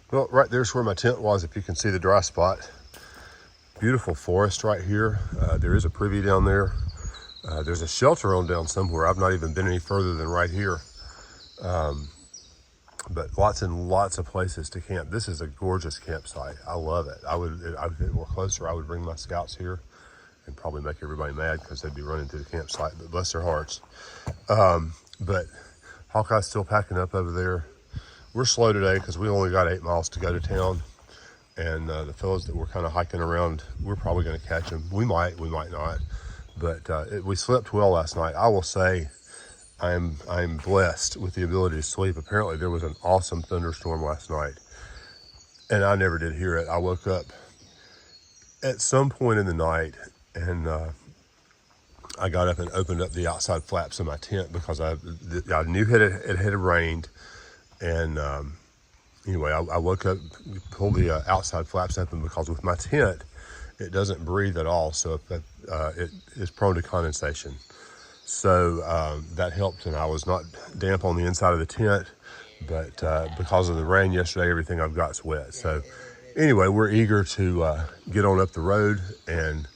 Well, right there's where my tent was, if you can see the dry spot. Beautiful forest right here. There is a privy down there. There's a shelter on down somewhere. I've not even been any further than right here. But lots and lots of places to camp. This is a gorgeous campsite. I love it. If it were closer, I would bring my scouts here and probably make everybody mad because they'd be running through the campsite, but bless their hearts. But Hawkeye's still packing up over there. We're slow today because we only got 8 miles to go to town. And the fellows that were kind of hiking around, we're probably going to catch them. We might not. But we slept well last night. I will say I'm blessed with the ability to sleep. Apparently there was an awesome thunderstorm last night, and I never did hear it. I woke up at some point in the night, and I got up and opened up the outside flaps of my tent because I knew it had rained. And anyway, I woke up, pulled the outside flaps open because with my tent, it doesn't breathe at all. So it is prone to condensation. So that helped, and I was not damp on the inside of the tent. But because of the rain yesterday, everything I've got's wet. So anyway, we're eager to get on up the road, and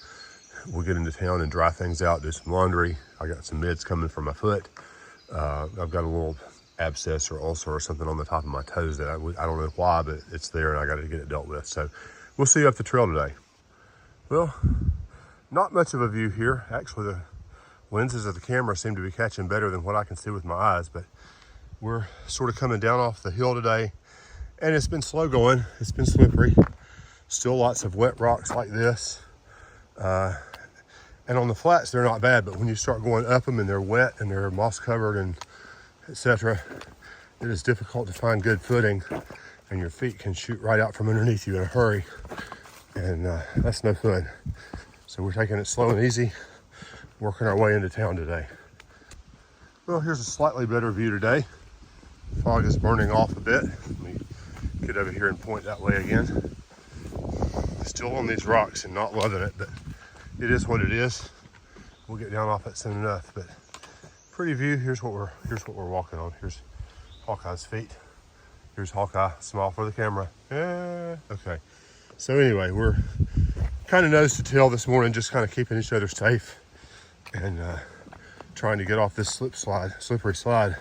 we'll get into town and dry things out, do some laundry. I got some mids coming from my foot. I've got a little abscess or ulcer or something on the top of my toes that I don't know why, but it's there and I got to get it dealt with. So we'll see you up the trail today. Well, not much of a view here. Actually, the lenses of the camera seem to be catching better than what I can see with my eyes, but we're sort of coming down off the hill today, and it's been slow going. It's been slippery. Still lots of wet rocks like this. And on the flats, they're not bad, but when you start going up them and they're wet and they're moss covered and etc., it is difficult to find good footing, and your feet can shoot right out from underneath you in a hurry, and that's no fun. So we're taking it slow and easy, working our way into town today. Well, here's a slightly better view today. Fog is burning off a bit. Let me get over here and point that way again. Still on these rocks and not loving it, but it is what it is. We'll get down off it soon enough. But pretty view. Here's what we're walking on. Here's Hawkeye's feet. Here's Hawkeye. Smile for the camera. Yeah. Okay. So anyway, we're kind of nose to tail this morning, just kind of keeping each other safe and trying to get off this slippery slide,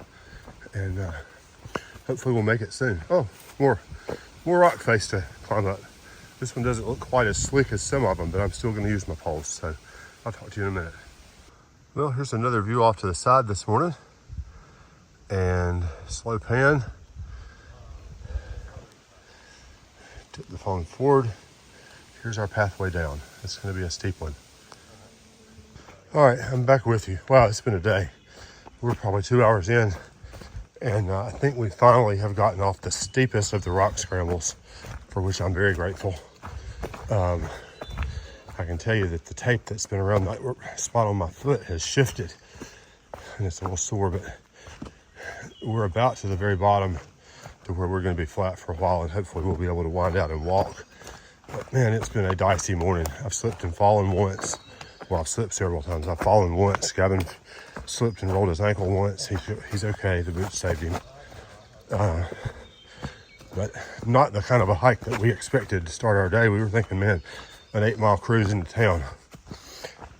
and hopefully we'll make it soon. Oh, more rock face to climb up. This one doesn't look quite as slick as some of them, but I'm still going to use my poles. So I'll talk to you in a minute. Well, here's another view off to the side this morning, and slow pan. Tip the phone forward. Here's our pathway down. It's going to be a steep one. All right, I'm back with you. Wow, it's been a day. We're probably 2 hours in, and I think we finally have gotten off the steepest of the rock scrambles, for which I'm very grateful. I can tell you that the tape that's been around that spot on my foot has shifted, and it's a little sore, but we're about to the very bottom to where we're going to be flat for a while, and hopefully we'll be able to wind out and walk. But man, it's been a dicey morning. I've slipped and fallen once. Well, I've slipped several times. I've fallen once. Gavin slipped and rolled his ankle once. He's okay. The boots saved him. But not the kind of a hike that we expected to start our day. We were thinking, man, an 8-mile cruise into town.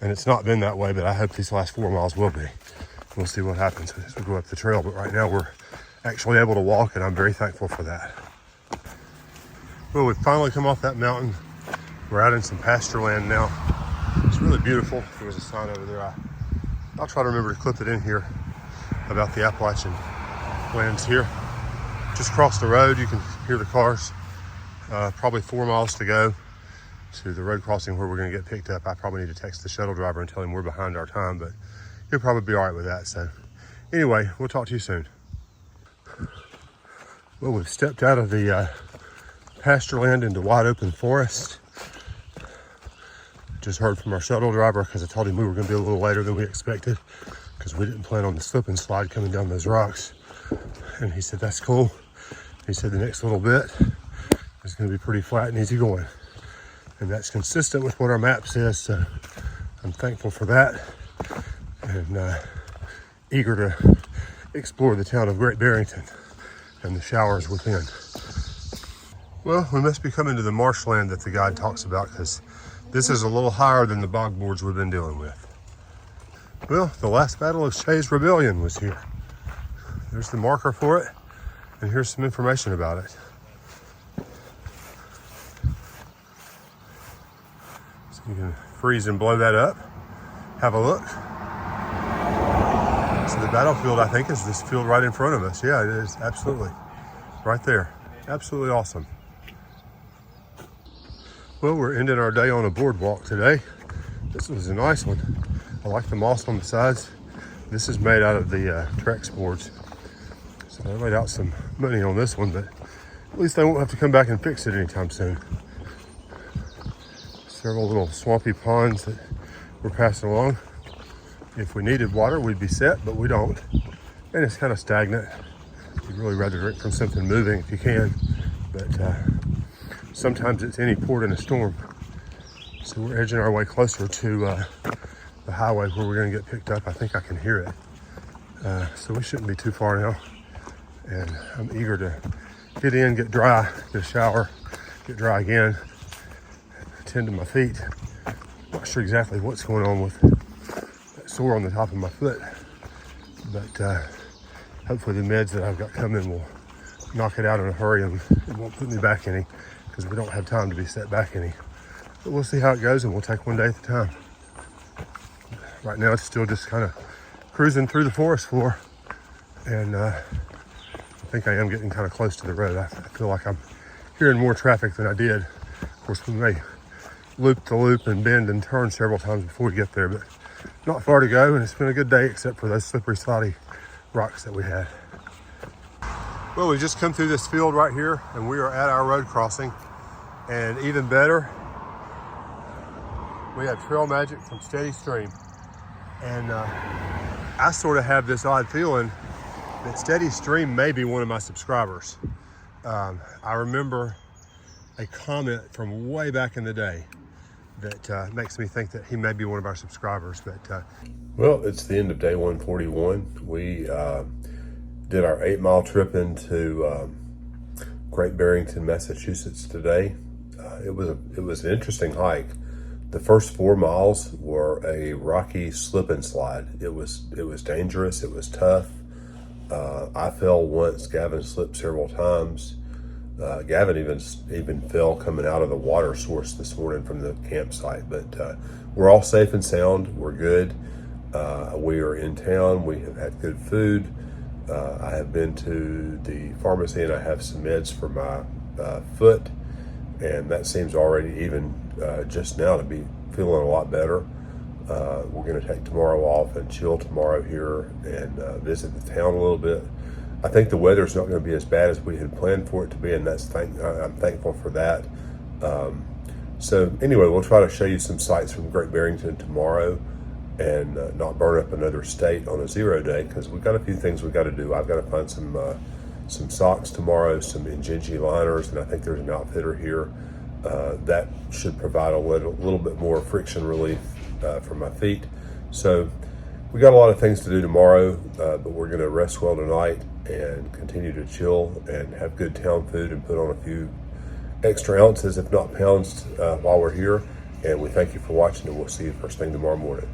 And it's not been that way, but I hope these last 4 miles will be. We'll see what happens as we go up the trail. But right now we're actually able to walk, and I'm very thankful for that. Well, we've finally come off that mountain. We're out in some pasture land now. It's really beautiful. There was a sign over there. I'll try to remember to clip it in here about the Appalachian lands here. Just across the road, you can hear the cars. Probably 4 miles to go to the road crossing where we're going to get picked up. I probably need to text the shuttle driver and tell him we're behind our time, but he'll probably be all right with that. So anyway, we'll talk to you soon. Well, we've stepped out of the pasture land into wide open forest. Just heard from our shuttle driver because I told him we were going to be a little later than we expected because we didn't plan on the slip and slide coming down those rocks. And he said, that's cool. He said the next little bit is going to be pretty flat and easy going. And that's consistent with what our map says, so I'm thankful for that, and eager to explore the town of Great Barrington and the showers within. Well, we must be coming to the marshland that the guide talks about, because this is a little higher than the bog boards we've been dealing with. Well, the last battle of Shay's Rebellion was here. There's the marker for it, and here's some information about it. So you can freeze and blow that up. Have a look. So the battlefield, I think, is this field right in front of us. Yeah, it is, absolutely. Right there. Absolutely awesome. Well, we're ending our day on a boardwalk today. This was a nice one. I like the moss on the sides. This is made out of the Trex boards. So I laid out some money on this one, but at least I won't have to come back and fix it anytime soon. Several little swampy ponds that we're passing along. If we needed water, we'd be set, but we don't. And it's kind of stagnant. You'd really rather drink from something moving if you can, but sometimes it's any port in a storm. So we're edging our way closer to the highway where we're going to get picked up. I think I can hear it. So we shouldn't be too far now. And I'm eager to get in, get dry, get a shower, get dry again, tend to my feet. Not sure exactly what's going on with that sore on the top of my foot, but hopefully the meds that I've got coming will knock it out in a hurry and it won't put me back any, because we don't have time to be set back any. But we'll see how it goes, and we'll take one day at a time. Right now it's still just kind of cruising through the forest floor, and I think I am getting kind of close to the road. I feel like I'm hearing more traffic than I did. Of course, we may loop the loop and bend and turn several times before we get there, but not far to go, and it's been a good day except for those slippery, slidey rocks that we had. Well, we just come through this field right here, and we are at our road crossing, and even better, we have trail magic from Steady Stream. And I sort of have this odd feeling that Steady Stream may be one of my subscribers. I remember a comment from way back in the day that makes me think that he may be one of our subscribers. But well, it's the end of day 141. We did our 8-mile trip into Great Barrington, Massachusetts today. It was an interesting hike. The first 4 miles were a rocky slip and slide. It was dangerous. It was tough. I fell once. Gavin slipped several times. Gavin even fell coming out of the water source this morning from the campsite. But we're all safe and sound. We're good. We are in town. We have had good food. I have been to the pharmacy, and I have some meds for my foot, and that seems already even just now to be feeling a lot better. We're going to take tomorrow off and chill tomorrow here and visit the town a little bit. I think the weather's not going to be as bad as we had planned for it to be, and I'm thankful for that. So anyway, we'll try to show you some sights from Great Barrington tomorrow, and not burn up another state on a 0 day, because we've got a few things we've got to do. I've got to find some socks tomorrow, some Injinji liners, and I think there's an outfitter here that should provide a little bit more friction relief for my feet. So we got a lot of things to do tomorrow, but we're going to rest well tonight and continue to chill and have good town food and put on a few extra ounces, if not pounds, while we're here. And we thank you for watching, and we'll see you first thing tomorrow morning.